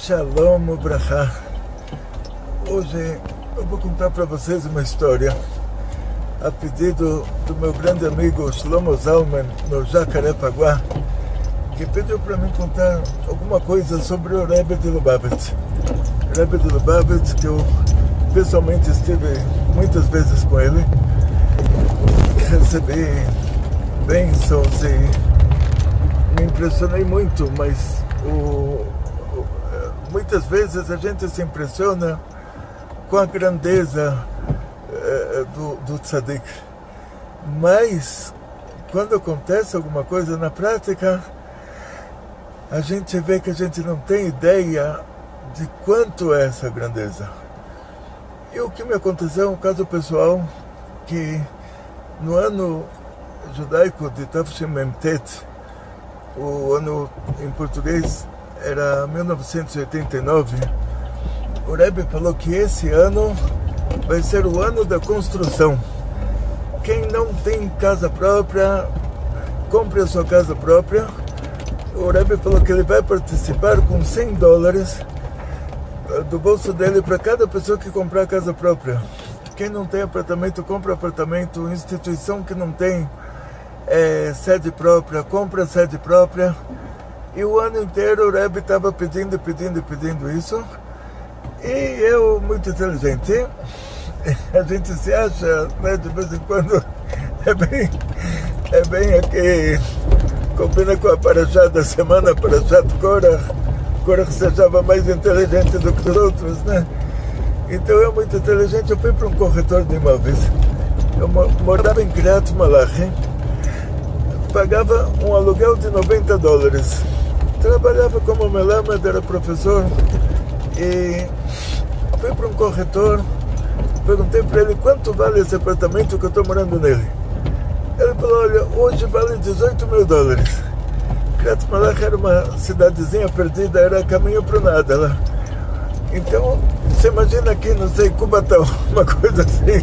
Shalom Ubrachá. Hoje eu vou contar para vocês uma história a pedido do meu grande amigo Shlomo Zalman, no Jacarepaguá, que pediu para mim contar alguma coisa sobre o Rebbe de Lubavitch. Rebbe de Lubavitch, que eu pessoalmente estive muitas vezes com ele, recebi bênçãos e me impressionei muito, mas muitas vezes a gente se impressiona com a grandeza do tzadik, mas quando acontece alguma coisa na prática, a gente vê que a gente não tem ideia de quanto é essa grandeza. E o que me aconteceu é um caso pessoal, que no ano judaico de Tafshin Memtet, o ano em português era 1989, o Rebbe falou que esse ano vai ser o ano da construção. Quem não tem casa própria, compre a sua casa própria. O Rebbe falou que ele vai participar com $100 do bolso dele para cada pessoa que comprar casa própria. Quem não tem apartamento, compra apartamento. Instituição que não tem sede própria, compra sede própria. E o ano inteiro o Rebbe estava pedindo isso. E eu, muito inteligente, a gente se acha, né, de vez em quando, é bem aqui, combina com a Parashá da semana, Parashá de Korach. Korach se achava mais inteligente do que os outros, né? Então eu, muito inteligente, eu fui para um corretor de imóveis. Eu morava em Kiryat Malachi, pagava um aluguel de $90. Trabalhava como melamed, era professor, e fui para um corretor, perguntei para ele quanto vale esse apartamento que eu estou morando nele. Ele falou: olha, hoje vale $18 mil. Kiryat Malachi era uma cidadezinha perdida, era caminho para nada lá. Então, você imagina aqui, não sei, Cubatão, uma coisa assim.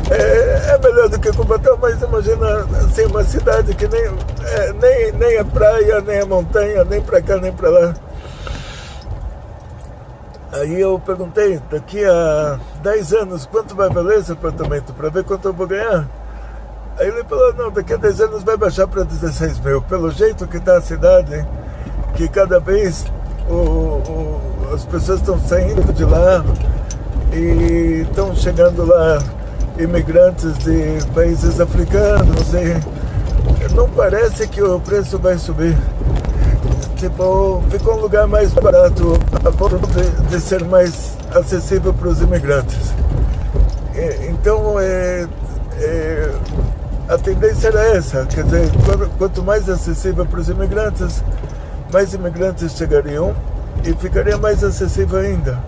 É melhor do que Cubatão, mas imagina assim, uma cidade que nem a praia, nem a montanha, nem para cá, nem para lá. Aí eu perguntei, daqui a 10 anos, quanto vai valer esse apartamento, para ver quanto eu vou ganhar? Aí ele falou: não, daqui a 10 anos vai baixar para 16 mil. Pelo jeito que está a cidade, que cada vez as pessoas estão saindo de lá e estão chegando lá imigrantes de países africanos, e não parece que o preço vai subir. Tipo, ficou um lugar mais barato a ponto de ser mais acessível para os imigrantes. Então, a tendência era essa, quer dizer, quanto mais acessível para os imigrantes, mais imigrantes chegariam e ficaria mais acessível ainda.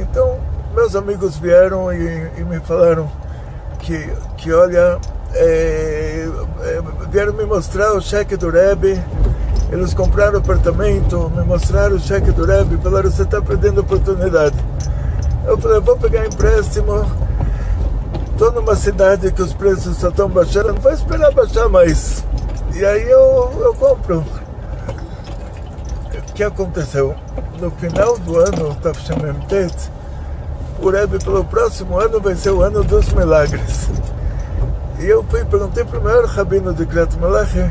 Então, meus amigos vieram e me falaram que olha, vieram me mostrar o cheque do Rebbe. Eles compraram o apartamento, me mostraram o cheque do Rebbe e falaram: você está perdendo oportunidade. Eu falei: vou pegar empréstimo, estou numa cidade que os preços só estão baixando, não vou esperar baixar mais. E aí eu compro. O que aconteceu? No final do ano, Tafshin Memtet, o Rebbe falou: o próximo ano vai ser o ano dos milagres. E eu perguntei para o maior rabino de Kiryat Malachi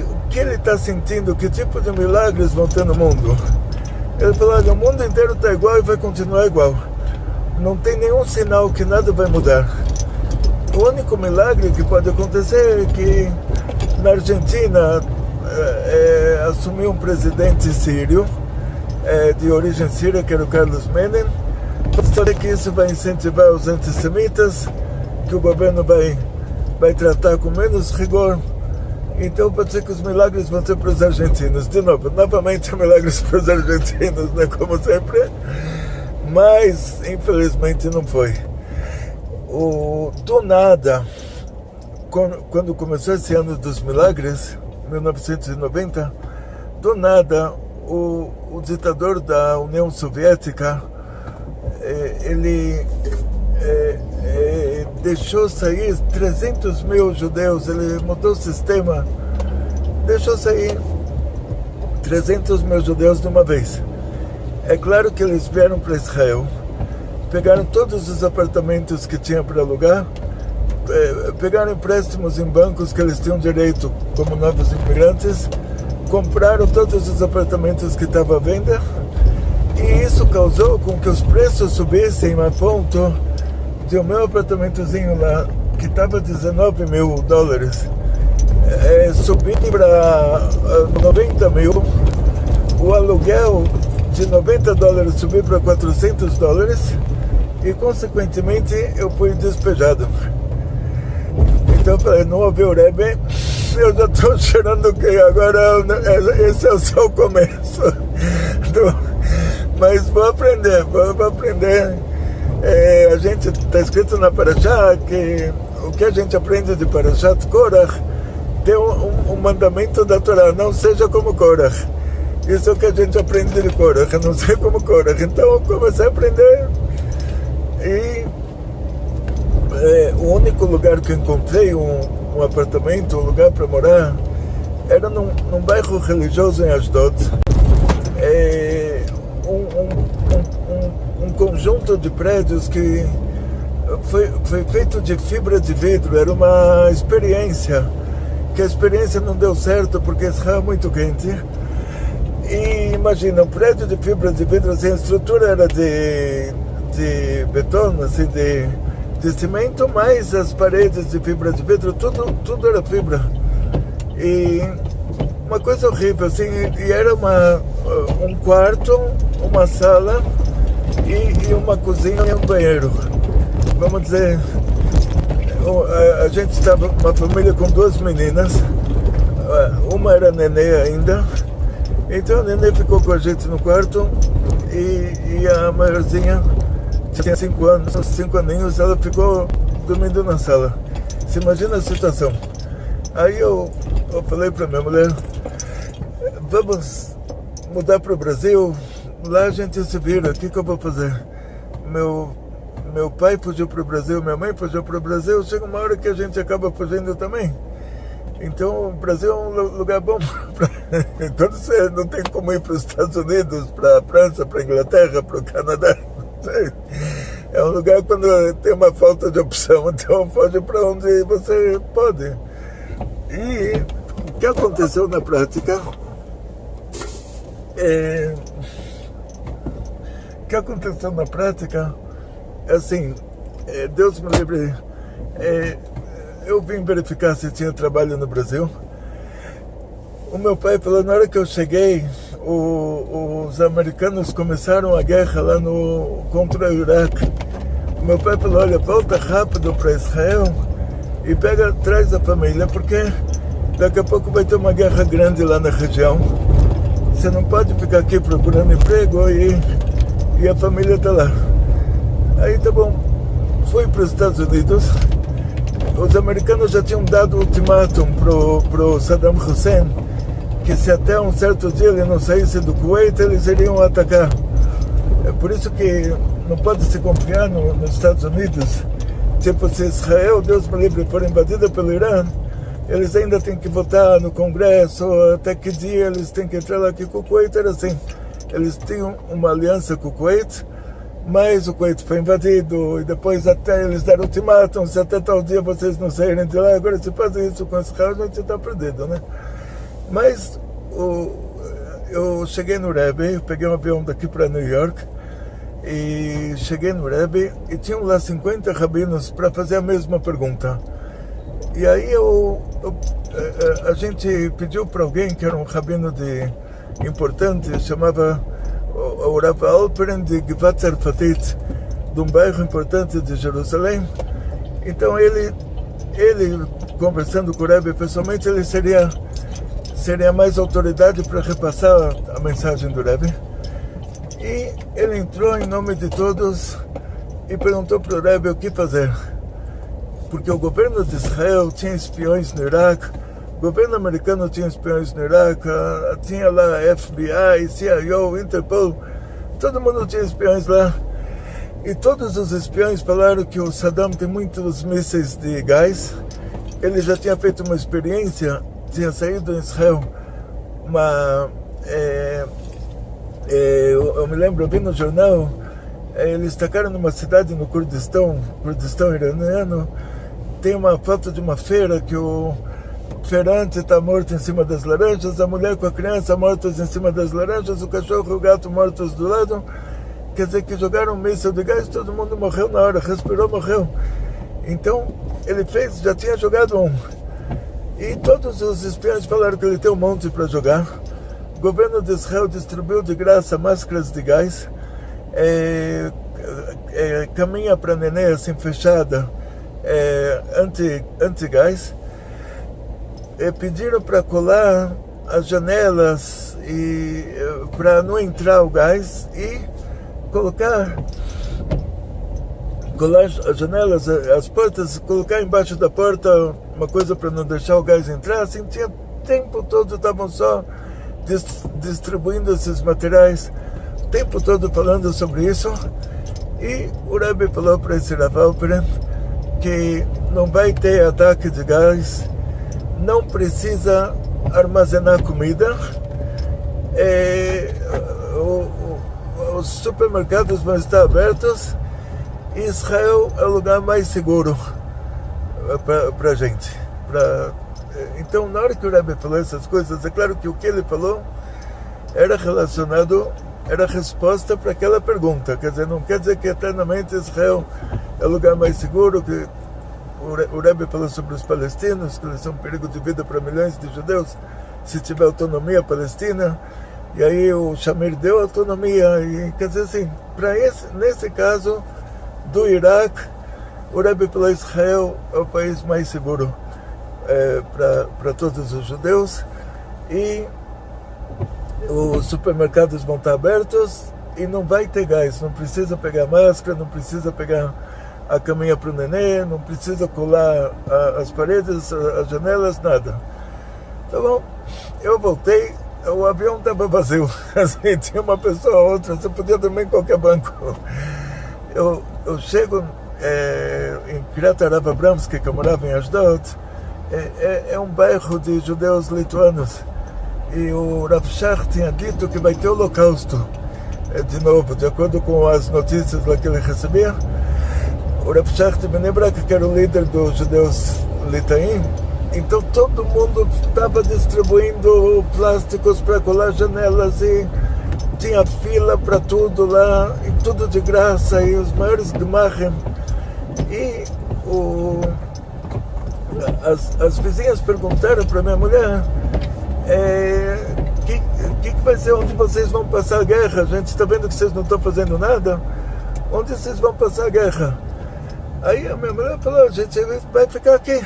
o que ele está sentindo, que tipo de milagres vão ter no mundo. Ele falou: olha, o mundo inteiro está igual e vai continuar igual. Não tem nenhum sinal que nada vai mudar. O único milagre que pode acontecer é que na Argentina assumiu um presidente sírio, de origem síria, que era o Carlos Menem. Pode que isso vai incentivar os antissemitas, que o governo vai tratar com menos rigor. Então pode ser que os milagres vão ser para os argentinos. De novo, novamente milagres para os argentinos, né, como sempre. Mas, infelizmente, não foi. Do nada, quando começou esse ano dos milagres, 1990, do nada, o ditador da União Soviética, ele deixou sair 300 mil judeus, ele mudou o sistema, deixou sair 300 mil judeus de uma vez. É claro que eles vieram para Israel, pegaram todos os apartamentos que tinham para alugar, pegaram empréstimos em bancos que eles tinham direito como novos imigrantes, compraram todos os apartamentos que estavam à venda, e isso causou com que os preços subissem a ponto de o meu apartamentozinho lá, que estava $19 mil, subir para 90 mil, o aluguel de $90 subir para $400, e consequentemente eu fui despejado. Então eu falei, não ouvi o Rebbe, eu já estou chorando que agora esse é só o começo. Mas vou aprender. A gente está escrito na Parashá que o que a gente aprende de Parashat Korach tem um mandamento da Torá: não seja como Korach. Isso é o que a gente aprende de Korach, não ser como Korach. Então eu comecei a aprender, e o único lugar que eu encontrei um apartamento, um lugar para morar, era num bairro religioso em Ashdod. Um conjunto de prédios que foi feito de fibra de vidro. Era uma experiência, que a experiência não deu certo porque Israel é muito quente. E imagina, um prédio de fibra de vidro, assim, a estrutura era de betão, assim, de cimento, mais as paredes de fibra de vidro, tudo era fibra. E uma coisa horrível, assim, e era um quarto, uma sala e uma cozinha e um banheiro. Vamos dizer, a gente estava uma família com 2 meninas, uma era nenê ainda, então a nenê ficou com a gente no quarto, e a maiorzinha tinha 5 aninhos, ela ficou dormindo na sala. Você imagina a situação. Aí eu falei para minha mulher, vamos mudar para o Brasil, lá a gente se vira, o que eu vou fazer? Meu pai fugiu para o Brasil, minha mãe fugiu para o Brasil, chega uma hora que a gente acaba fugindo também. Então o Brasil é um lugar bom quando você não tem como ir para os Estados Unidos, para a França, para a Inglaterra, para o Canadá. É um lugar quando tem uma falta de opção, então foge para onde você pode. E o que aconteceu na prática é assim, Deus me livre, eu vim verificar se tinha trabalho no Brasil. O meu pai falou, na hora que eu cheguei, os americanos começaram a guerra lá contra o Iraque. O meu pai falou, olha, volta rápido para Israel e traz a família, porque daqui a pouco vai ter uma guerra grande lá na região. Você não pode ficar aqui procurando emprego e a família está lá. Aí tá bom, fui para os Estados Unidos. Os americanos já tinham dado ultimátum pro Saddam Hussein, que se até um certo dia ele não saísse do Kuwait, eles iriam atacar. É por isso que não pode se confiar nos Estados Unidos. Tipo, se Israel, Deus me livre, for invadida pelo Irã, eles ainda têm que votar no Congresso, até que dia eles têm que entrar lá. Que o Kuwait era assim, eles tinham uma aliança com o Kuwait, mas o Kuwait foi invadido, e depois até eles deram ultimátum, se até tal dia vocês não saírem de lá, agora se fazem isso com Israel, a gente está perdido, né? Mas eu cheguei no Rebbe, peguei um avião daqui para New York, e cheguei no Rebbe, e tinham lá 50 rabinos para fazer a mesma pergunta. E aí a gente pediu para alguém que era um rabino importante, chamava o Rav Alperen de Givat Tzarfatit, de um bairro importante de Jerusalém. Então ele conversando com o Rebbe pessoalmente, ele seria mais autoridade para repassar a mensagem do Rebbe. E ele entrou em nome de todos e perguntou para o Rebbe o que fazer. Porque o governo de Israel tinha espiões no Iraque, o governo americano tinha espiões no Iraque, tinha lá FBI, CIA, Interpol, todo mundo tinha espiões lá. E todos os espiões falaram que o Saddam tem muitos mísseis de gás. Ele já tinha feito uma experiência, tinha saído em Israel eu me lembro, eu vi no jornal, eles tacaram numa cidade no Kurdistão iraniano, tem uma foto de uma feira que o feirante está morto em cima das laranjas, a mulher com a criança mortas em cima das laranjas, o cachorro e o gato mortos do lado. Quer dizer que jogaram um míssil de gás, todo mundo morreu na hora, respirou, morreu. Então, ele já tinha jogado um. E todos os espiões falaram que ele tem um monte para jogar. O governo de Israel distribuiu de graça máscaras de gás, caminha para neném assim fechada, anti-gás. Pediram para colar as janelas para não entrar o gás e colar as janelas, as portas, colocar embaixo da porta uma coisa para não deixar o gás entrar. Assim, tinha tempo todo, estavam só distribuindo esses materiais, o tempo todo falando sobre isso. E o Rebbe falou para esse Rav Alperen que não vai ter ataque de gás, não precisa armazenar comida, os supermercados vão estar abertos e Israel é o lugar mais seguro para a gente. Então, na hora que o Rebbe falou essas coisas, é claro que o que ele falou era resposta para aquela pergunta. Quer dizer, não quer dizer que eternamente Israel é o lugar mais seguro, que o Rebbe falou sobre os palestinos, que eles são um perigo de vida para milhões de judeus se tiver autonomia palestina. E aí o Shamir deu autonomia. E, quer dizer assim, nesse caso do Iraque, o Rebbe falou que Israel é o país mais seguro para todos os judeus. E os supermercados vão estar abertos e não vai ter gás, não precisa pegar máscara, não precisa pegar a caminha para o neném, não precisa colar as paredes, as janelas, nada. Tá bom, eu voltei, o avião estava vazio, assim, tinha uma pessoa ou outra, você podia dormir em qualquer banco. Eu chego em Kiryat Arav Abramsky, que eu morava em Ashdod, é um bairro de judeus lituanos, e o Rav Shach tinha dito que vai ter holocausto, de novo, de acordo com as notícias lá que ele recebia. O Rav Shach de Bnei Brak, que era o líder dos judeus litaim, então todo mundo estava distribuindo plásticos para colar janelas e tinha fila para tudo lá, e tudo de graça, e os maiores gemachim. E as vizinhas perguntaram para minha mulher: que vai ser onde vocês vão passar a guerra? A gente está vendo que vocês não estão fazendo nada. Onde vocês vão passar a guerra? Aí a minha mulher falou: a gente vai ficar aqui.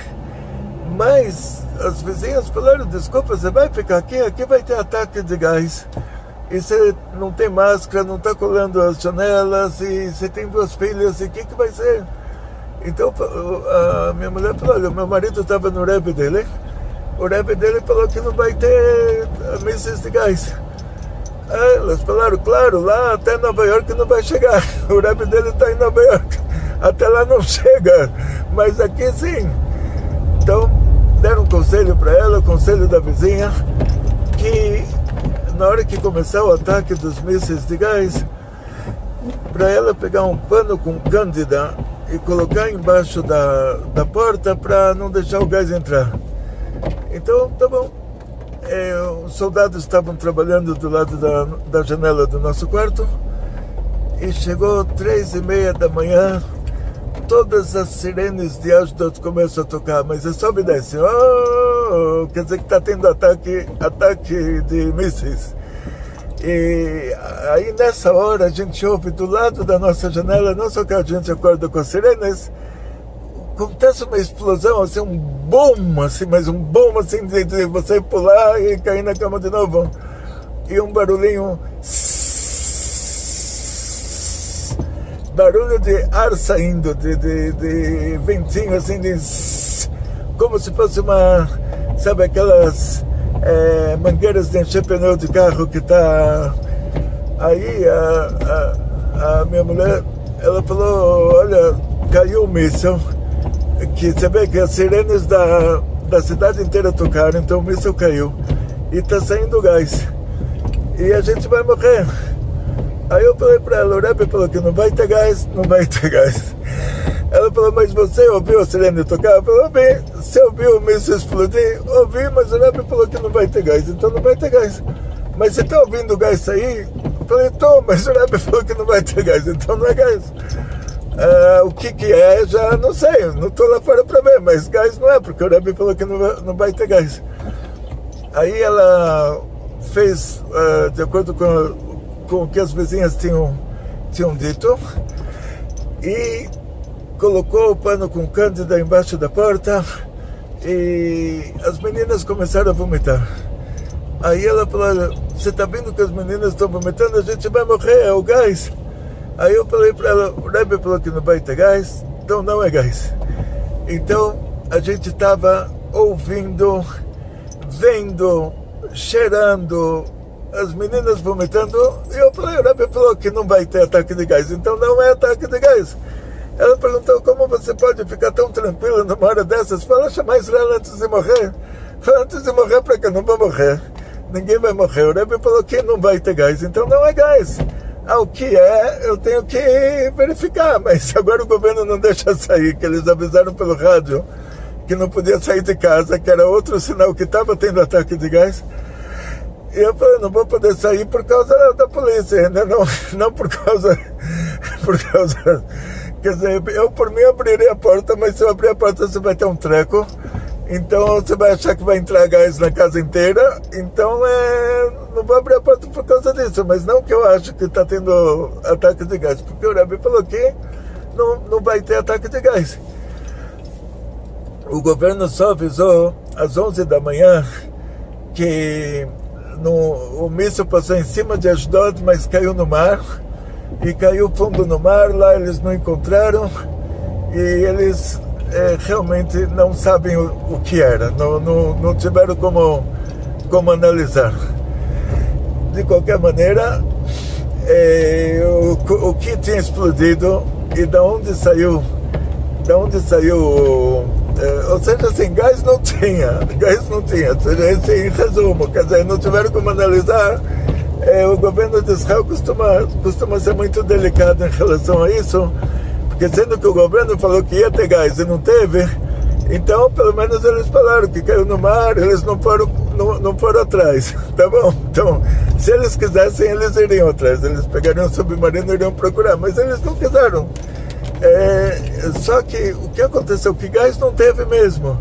Mas as vizinhas falaram: desculpa, você vai ficar aqui? Aqui vai ter ataque de gás. E você não tem máscara, não está colando as janelas, e você tem 2 filhas, e o que vai ser? Então a minha mulher falou: olha, meu marido estava no Rebbe dele, o Rebbe dele falou que não vai ter mísseis de gás. Elas falaram: claro, lá até Nova York não vai chegar, o Rebbe dele está em Nova York, até lá não chega, mas aqui sim. Então deram um conselho para ela, o conselho da vizinha, que na hora que começar o ataque dos mísseis de gás, para ela pegar um pano com cândida e colocar embaixo da porta para não deixar o gás entrar. Então, tá bom. Os soldados estavam trabalhando do lado da janela do nosso quarto, e chegou 3:30 da manhã, todas as sirenes de Ashdod começam a tocar, mas é só obedece. Quer dizer que está tendo ataque de mísseis. E aí nessa hora a gente ouve do lado da nossa janela, não só que a gente acorda com as sirenes, acontece uma explosão, assim, um boom, assim, mas um boom assim de você pular e cair na cama de novo. E um barulhinho, barulho de ar saindo, de ventinho, assim, como se fosse sabe aquelas mangueiras de encher pneu de carro que tá aí. A minha mulher, ela falou: olha, caiu um míssil, que você vê que as sirenes da cidade inteira tocaram, então o míssil caiu e tá saindo gás. e a gente vai morrer. Aí eu falei para ela, o Rebbe falou que não vai ter gás, não vai ter gás. Ela falou, mas você ouviu a sirene tocar? Eu falei, ouvi. Você ouviu o míssil explodir? Ouvi, mas o Rebbe falou que não vai ter gás, então não vai ter gás. Mas você está ouvindo o gás sair? Eu falei, estou, mas o Rebbe falou que não vai ter gás, então não é gás. O que é, já não sei, não estou lá fora para ver, mas gás não é, porque o Rebbe falou que não vai ter gás. Aí ela fez, de acordo com o que as vizinhas tinham dito, e colocou o pano com cândida embaixo da porta, e as meninas começaram a vomitar. Aí ela falou, você está vendo que as meninas estão vomitando, a gente vai morrer, é o gás. Aí eu falei para ela, o Rebbe falou que não vai ter gás, então não é gás. Então a gente estava ouvindo, vendo, cheirando, as meninas vomitando, e eu falei, o Rebbe falou que não vai ter ataque de gás, então não é ataque de gás. Ela perguntou, como você pode ficar tão tranquila numa hora dessas? Fala, chamar Israel antes de morrer. Fala, antes de morrer, para que eu não vou morrer. Ninguém vai morrer. O Rebbe falou que não vai ter gás, então não é gás. O que é, eu tenho que verificar, mas agora o governo não deixa sair, que eles avisaram pelo rádio que não podia sair de casa, que era outro sinal que estava tendo ataque de gás. E eu falei, não vou poder sair por causa da polícia, ainda não por causa... Quer dizer, eu por mim abriria a porta, mas se eu abrir a porta você vai ter um treco, então você vai achar que vai entrar gás na casa inteira, então não vou abrir a porta por causa disso, mas não que eu acho que está tendo ataque de gás, porque o Rebbe falou que não vai ter ataque de gás. O governo só avisou às 11 da manhã que o míssil passou em cima de Ashdod, mas caiu no mar, e caiu fundo no mar, lá eles não encontraram, e eles realmente não sabem o que era, não tiveram como analisar. De qualquer maneira, o que tinha explodido e da onde saiu, ou seja, assim, gás não tinha, ou seja, esse em resumo, quer dizer, não tiveram como analisar. O governo de Israel costuma ser muito delicado em relação a isso, porque sendo que o governo falou que ia ter gás e não teve, então pelo menos eles falaram que caiu no mar, eles não foram atrás, tá bom? Então, se eles quisessem, eles iriam atrás, eles pegariam um submarino e iriam procurar, mas eles não quiseram. Só que o que aconteceu? Que gás não teve mesmo,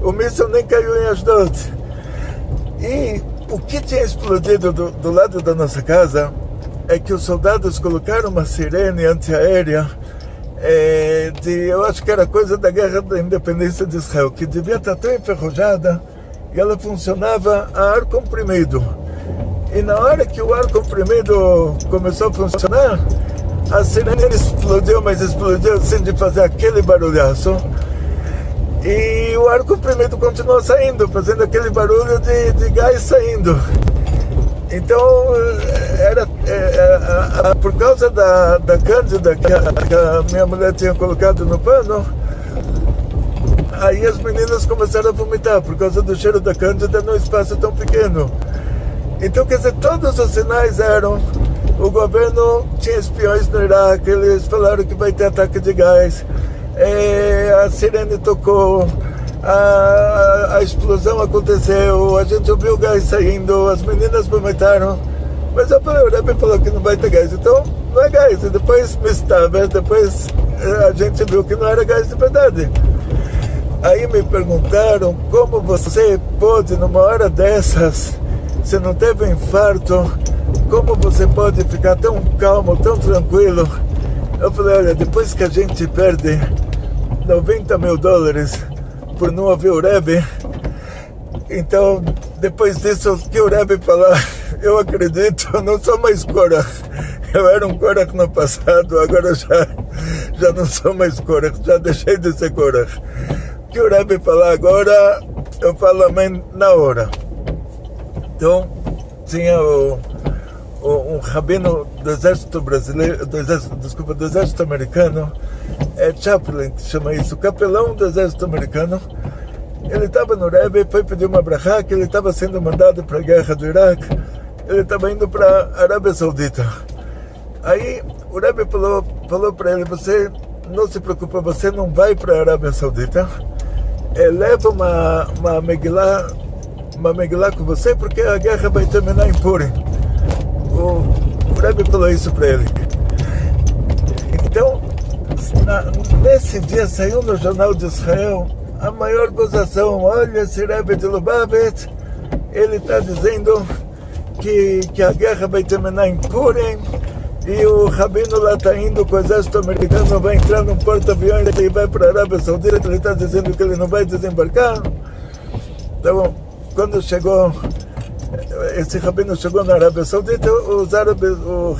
o míssil nem caiu em Ashdod. E o que tinha explodido do lado da nossa casa é que os soldados colocaram uma sirene antiaérea, eu acho que era coisa da Guerra da Independência de Israel, que devia estar tão enferrujada, e ela funcionava a ar comprimido. E na hora que o ar comprimido começou a funcionar, a sirene explodiu, mas explodiu assim de fazer aquele barulhaço. E o ar comprimido continuou saindo, fazendo aquele barulho de gás saindo. Então, por causa da cândida que a minha mulher tinha colocado no pano, aí as meninas começaram a vomitar, por causa do cheiro da cândida num espaço tão pequeno. Então, quer dizer, todos os sinais eram... O governo tinha espiões no Iraque, eles falaram que vai ter ataque de gás. A sirene tocou, a explosão aconteceu, a gente ouviu o gás saindo, as meninas vomitaram, mas eu falei, o Rebbe falou que não vai ter gás, então não é gás. E depois depois a gente viu que não era gás de verdade. Aí me perguntaram como você pode, numa hora dessas, se não teve um infarto, como você pode ficar tão calmo, tão tranquilo? Eu falei, olha, depois que a gente perde $90 mil por não ouvir o Rebbe, então, depois disso, o que o Rebbe falar, eu acredito, eu não sou mais Korach. Eu era um Korach no passado, agora já não sou mais Korach, já deixei de ser Korach. O que o Rebbe falar agora, eu falo amém na hora. Então, tinha um rabino do exército brasileiro, do exército americano, Chaplin, que chama isso, capelão do exército americano. Ele estava no Rebbe, foi pedir uma brachá, que ele estava sendo mandado para a guerra do Iraque, ele estava indo para a Arábia Saudita. Aí o Rebbe falou para ele, você não se preocupa, você não vai para a Arábia Saudita, leva uma Megillah com você, porque a guerra vai terminar em Purim. O Rebbe falou isso para ele. Então, nesse dia saiu no Jornal de Israel a maior gozação. Olha, esse Rebbe de Lubavitch, ele está dizendo que a guerra vai terminar em Purim, e o rabino lá está indo com o exército americano, vai entrar num porta-aviões e vai para a Arábia Saudita, ele está dizendo que ele não vai desembarcar. Então, quando esse rabino chegou na Arábia Saudita, os árabes, o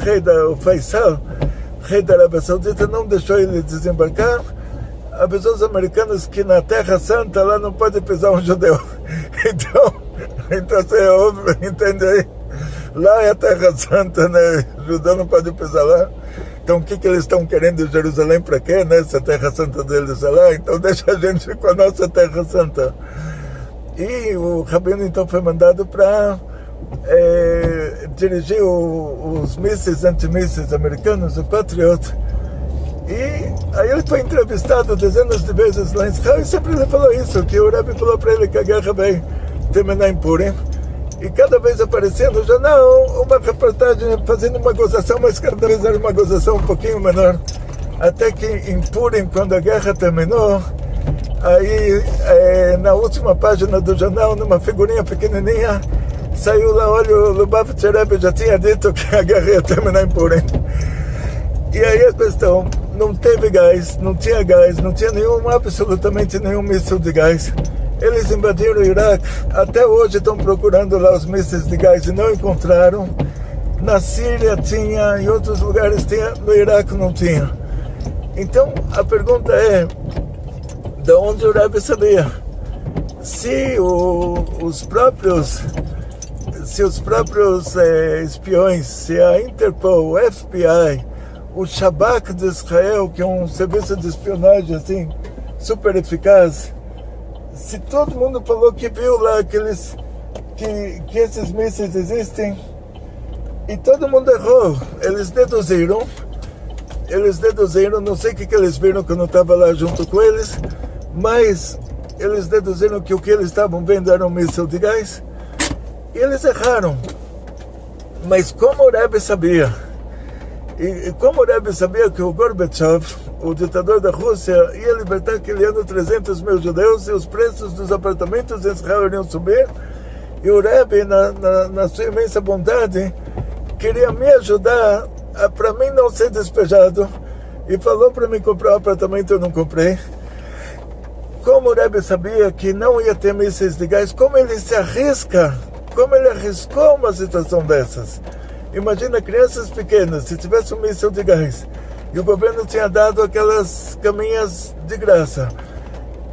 Faisal, rei da Arábia Saudita, não deixou ele desembarcar, avisou os americanos que na Terra Santa lá não pode pisar um judeu. Então você ouve, entende aí? Lá é a Terra Santa, né? O judeu não pode pisar lá. Então o que eles estão querendo em Jerusalém para quê, né? Se a Terra Santa deles é lá, então deixa a gente com a nossa Terra Santa. E o rabino então foi mandado para dirigir os mísseis, antimísseis americanos, o Patriot. E aí ele foi entrevistado dezenas de vezes lá em Israel, e sempre ele falou isso, que o Rebbe falou para ele que a guerra vai terminar em Purim. E cada vez aparecia no jornal uma reportagem fazendo uma gozação, mas cada vez era uma gozação um pouquinho menor. Até que em Purim, quando a guerra terminou, aí na última página do jornal, numa figurinha pequenininha, saiu lá, olha, o Lubavitch Rebbe já tinha dito que a guerra ia terminar em Purim. E aí a questão, não teve gás, não tinha absolutamente nenhum míssil de gás. Eles invadiram o Iraque, até hoje estão procurando lá os mísseis de gás e não encontraram. Na Síria tinha, em outros lugares tinha, no Iraque não tinha. Então a pergunta é, de onde o Rebbe sabia? Se os próprios espiões, se a Interpol, o FBI, o Shabak de Israel, que é um serviço de espionagem assim, super eficaz, se todo mundo falou que viu lá que esses mísseis existem, e todo mundo errou, eles deduziram, não sei o que eles viram que eu não estava lá junto com eles, mas eles deduziram que o que eles estavam vendo era um míssil de gás, e eles erraram. Mas como o Rebbe sabia, e como o Rebbe sabia que o Gorbachev, o ditador da Rússia, ia libertar aquele ano 300 mil judeus, e os preços dos apartamentos em Israel iriam subir, e o Rebbe, na sua imensa bondade, queria me ajudar para mim não ser despejado, e falou para mim comprar um apartamento, eu não comprei. Como o Rebbe sabia que não ia ter mísseis de gás, como ele arriscou uma situação dessas. Imagina crianças pequenas, se tivesse um míssil de gás e o governo tinha dado aquelas caminhas de graça.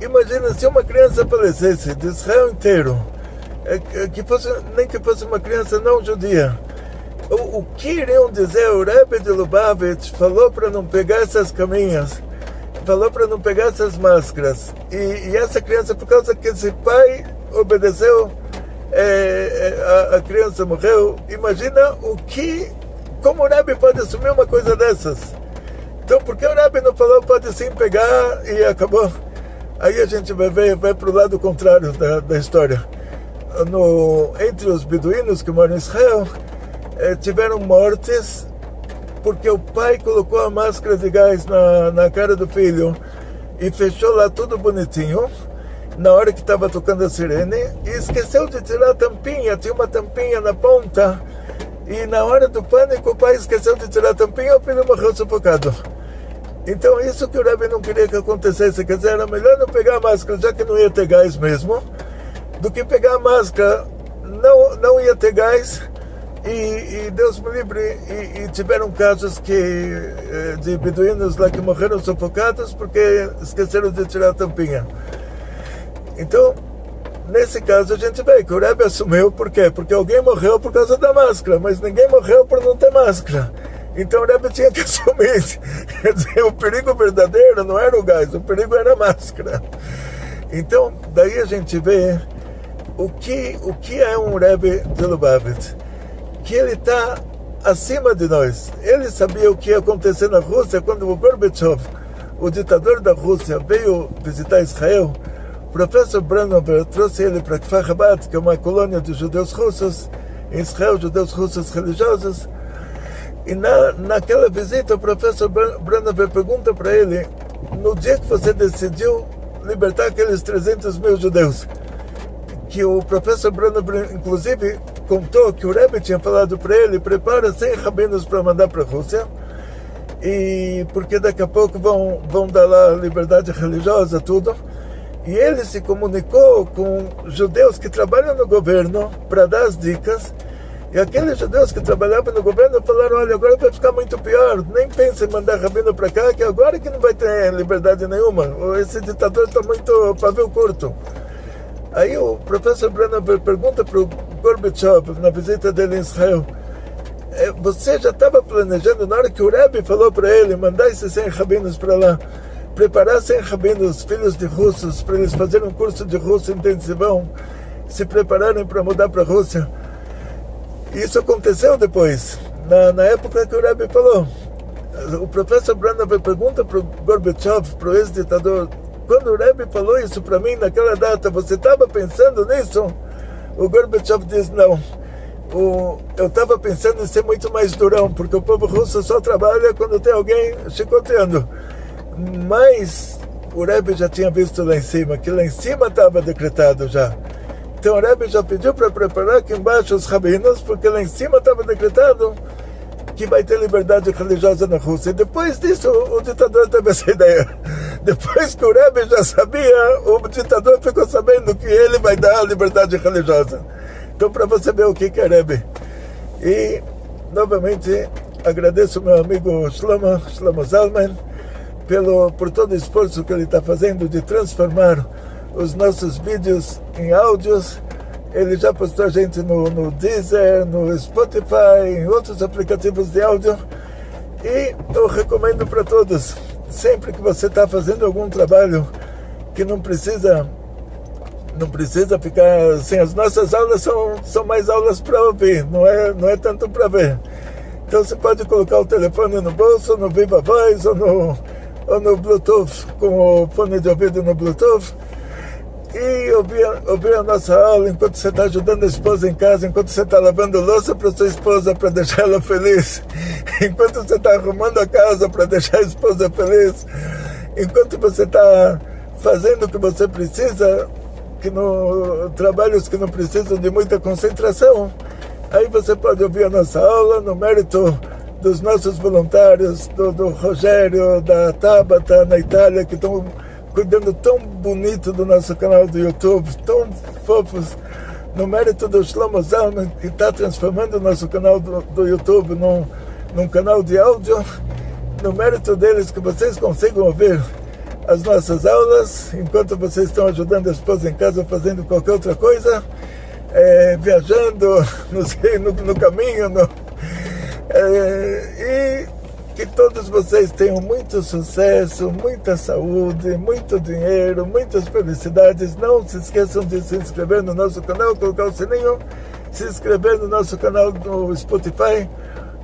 Imagina se uma criança falecesse de Israel inteiro, nem que fosse uma criança não judia. O que iriam dizer? O Rebbe de Lubavitch falou para não pegar essas caminhas, falou para não pegar essas máscaras. E essa criança, por causa que esse pai obedeceu, a criança morreu. Imagina como o Rebbe pode assumir uma coisa dessas. Então, por que o Rebbe não falou pode sim pegar e acabou? Aí a gente vai para o lado contrário da história. Entre os beduínos que moram em Israel, tiveram mortes porque o pai colocou a máscara de gás na cara do filho e fechou lá tudo bonitinho na hora que estava tocando a sirene, e esqueceu de tirar a tampinha, tinha uma tampinha na ponta, e na hora do pânico o pai esqueceu de tirar a tampinha, o filho morreu sufocado. Então isso que o Rebbe não queria que acontecesse, quer dizer, era melhor não pegar a máscara, já que não ia ter gás mesmo, do que pegar a máscara, não ia ter gás, e Deus me livre, e tiveram casos de beduínos lá que morreram sufocados porque esqueceram de tirar a tampinha. Então, nesse caso a gente vê que o Rebbe assumiu, por quê? Porque alguém morreu por causa da máscara, mas ninguém morreu por não ter máscara. Então o Rebbe tinha que assumir. Quer dizer, o perigo verdadeiro não era o gás, o perigo era a máscara. Então, daí a gente vê o que é um Rebbe de Lubavitch. que ele está acima de nós. Ele sabia o que ia acontecer na Rússia quando o Gorbachev, o ditador da Rússia, veio visitar Israel. O professor Branover trouxe ele para Kfar Chabad, que é uma colônia de judeus russos, em Israel, judeus russos religiosos. E naquela visita, o professor Branover pergunta para ele, no dia que você decidiu libertar aqueles 300 mil judeus, que o professor Branover, inclusive, contou que o Rebbe tinha falado para ele, prepara 100 rabinos para mandar para a Rússia, e porque daqui a pouco vão dar lá liberdade religiosa, tudo. E ele se comunicou com judeus que trabalham no governo para dar as dicas, e aqueles judeus que trabalhavam no governo falaram, olha, agora vai ficar muito pior, nem pense em mandar rabino para cá, que agora que não vai ter liberdade nenhuma, esse ditador está muito pavio curto. Aí o professor Branover pergunta para o Gorbachev, na visita dele em Israel, você já estava planejando, na hora que o Rebbe falou para ele, mandar esses 100 rabinos para lá, preparar 100 rabinos, filhos de russos, para eles fazerem um curso de russo intensivão, se prepararem para mudar para a Rússia. Isso aconteceu depois, na época que o Rebbe falou. O professor Branover pergunta para o Gorbachev, para o ex-ditador, quando o Rebbe falou isso para mim naquela data, você estava pensando nisso? O Gorbachev diz, não. Eu estava pensando em ser muito mais durão, porque o povo russo só trabalha quando tem alguém chicoteando. Mas o Rebbe já tinha visto lá em cima, que lá em cima estava decretado já. Então o Rebbe já pediu para preparar aqui embaixo os rabinos, porque lá em cima estava decretado que vai ter liberdade religiosa na Rússia. E depois disso, o ditador teve essa ideia. Depois que o Rebbe já sabia, o ditador ficou sabendo que ele vai dar a liberdade religiosa. Então, para você ver o que é Rebbe. E, novamente, agradeço meu amigo Shlomo Zalman, por todo o esforço que ele está fazendo de transformar os nossos vídeos em áudios. Ele já postou a gente no Deezer, no Spotify, em outros aplicativos de áudio. E eu recomendo para todos, sempre que você está fazendo algum trabalho que não precisa ficar assim, as nossas aulas são mais aulas para ouvir, não é tanto para ver. Então você pode colocar o telefone no bolso, no Viva Voz ou no Bluetooth, com o fone de ouvido no Bluetooth, e ouvir a nossa aula enquanto você está ajudando a esposa em casa, enquanto você está lavando louça para sua esposa, para deixar ela feliz, enquanto você está arrumando a casa para deixar a esposa feliz, enquanto você está fazendo o que você precisa, trabalhos que não precisam de muita concentração. Aí você pode ouvir a nossa aula no mérito dos nossos voluntários, do Rogério, da Tabata na Itália, que estão cuidando tão bonito do nosso canal do YouTube, tão fofos, no mérito do Shlomo Zalman, que está transformando o nosso canal do YouTube num canal de áudio, no mérito deles, que vocês consigam ouvir as nossas aulas, enquanto vocês estão ajudando a esposa em casa, fazendo qualquer outra coisa, viajando, no caminho, e que todos vocês tenham muito sucesso, muita saúde, muito dinheiro, muitas felicidades. Não se esqueçam de se inscrever no nosso canal, colocar o sininho, se inscrever no nosso canal no Spotify,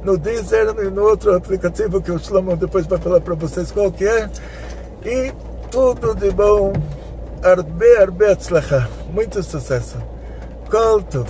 no Deezer e no outro aplicativo que o Shlomo depois vai falar para vocês qual que é. E tudo de bom, arbe atzlacha, muito sucesso. Kol tov.